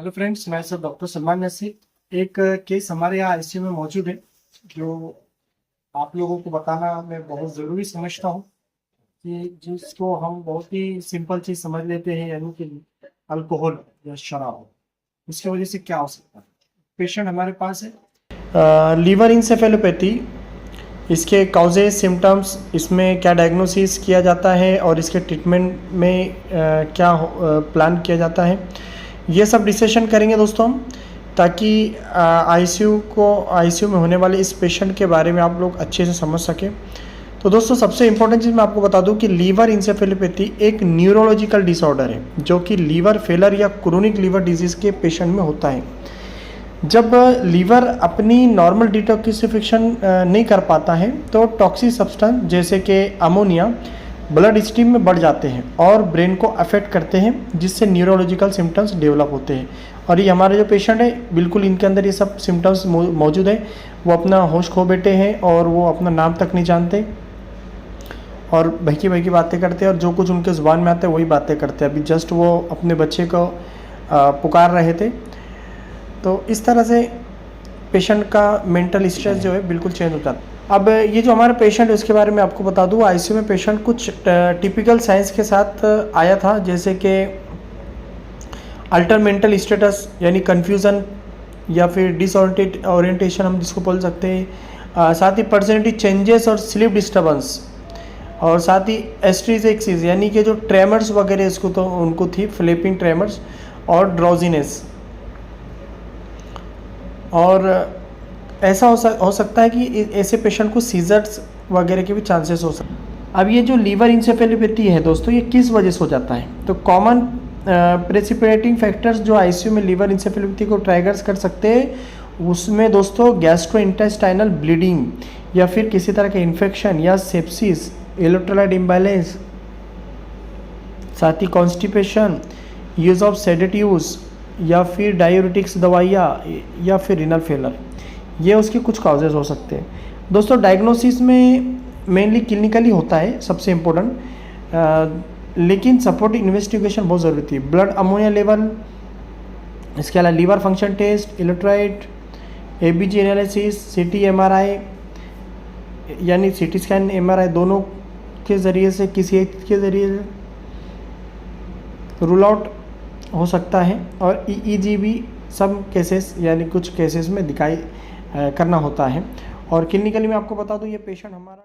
Hello friends, मैं sir doctor Salman Naseer. एक case हमारे यहाँ आईसीयू में मौजूद है जो आप लोगों को बताना मैं बहुत ज़रूरी समझता हूँ कि जिसको हम बहुत ही सिंपल चीज़ समझ लेते हैं, यानी कि अल्कोहल या शराब। उसकी वजह से क्या हो सकता है। पेशेंट हमारे पास है लीवर इंसेफेलोपैथी। इसके काउजेज सिम्टम्स, इसमें क्या डायग्नोसिस किया जाता है और इसके ट्रीटमेंट में क्या प्लान किया जाता है, ये सब डिस्कशन करेंगे दोस्तों हम, ताकि आईसीयू में होने वाले इस पेशेंट के बारे में आप लोग अच्छे से समझ सकें। तो दोस्तों, सबसे इम्पोर्टेंट चीज़ मैं आपको बता दूं कि लीवर इंसेफेलोपैथी एक न्यूरोलॉजिकल डिसऑर्डर है जो कि लीवर फेलर या क्रोनिक लीवर डिजीज़ के पेशेंट में होता है। जब लीवर अपनी नॉर्मल डिटॉक्सिफिकेशन नहीं कर पाता है तो टॉक्सिक सब्सटेंस जैसे कि अमोनिया ब्लड स्ट्रीम में बढ़ जाते हैं और ब्रेन को अफेक्ट करते हैं, जिससे न्यूरोलॉजिकल सिम्टम्स डेवलप होते हैं। और ये हमारे जो पेशेंट है, बिल्कुल इनके अंदर ये सब सिम्टम्स मौजूद है। वो अपना होश खो बैठे हैं और वो अपना नाम तक नहीं जानते और बहकी बहकी बातें करते हैं और जो कुछ उनके ज़ुबान में आता है वही बातें करते हैं। अभी जस्ट वो अपने बच्चे को पुकार रहे थे। तो इस तरह से पेशेंट का मेंटल स्ट्रेस जो है बिल्कुल चेंज हो जाता है। अब ये जो हमारा पेशेंट है उसके बारे में आपको बता दूँ, आईसीयू में पेशेंट कुछ टिपिकल साइंस के साथ आया था, जैसे कि अल्टर मेंटल स्टेटस यानी कन्फ्यूज़न या फिर डिसओरिएंटेशन हम जिसको बोल सकते हैं, साथ ही पर्सनैलिटी चेंजेस और स्लीप डिस्टर्बेंस, और साथ ही एस्ट्रीजेक्सिस यानी कि जो ट्रेमर्स वगैरह इसको तो उनको थी, फ्लिपिंग ट्रेमर्स और ड्राउजीनेस। और ऐसा हो सकता है कि ऐसे पेशेंट को सीजर्स वगैरह के भी चांसेस हो सकते हैं। अब ये जो लीवर इंसेफेलोपैथी है दोस्तों, ये किस वजह से हो जाता है? तो कॉमन प्रेसिपिटेटिंग फैक्टर्स जो आईसीयू में लीवर इंसेफेलोपैथी को ट्राइगर्स कर सकते हैं, उसमें दोस्तों गैस्ट्रोइंटेस्टाइनल ब्लीडिंग या फिर किसी तरह का इन्फेक्शन या सेप्सिस, इलेक्ट्रोलाइट इम्बैलेंस, साथ ही कॉन्स्टिपेशन, यूज़ ऑफ सेडेटिव्स या फिर डायूरेटिक्स दवाइयाँ या फिर रिनल फेलर, ये उसके कुछ काउजेज हो सकते हैं। दोस्तों, डायग्नोसिस में मेनली क्लिनिकली होता है सबसे इम्पोर्टेंट, लेकिन सपोर्ट इन्वेस्टिगेशन बहुत ज़रूरी है। ब्लड अमोनिया लेवल, इसके अलावा liver function test, electrolyte, ABG analysis, CT MRI यानी सीटी स्कैन एमआरआई दोनों के ज़रिए से किसी एक के ज़रिए रूल आउट हो सकता है। और ईईजी भी सब केसेस यानी कुछ केसेस में दिखाई करना होता है। और क्लिनिकली मैं आपको बता दूं, ये पेशेंट हमारा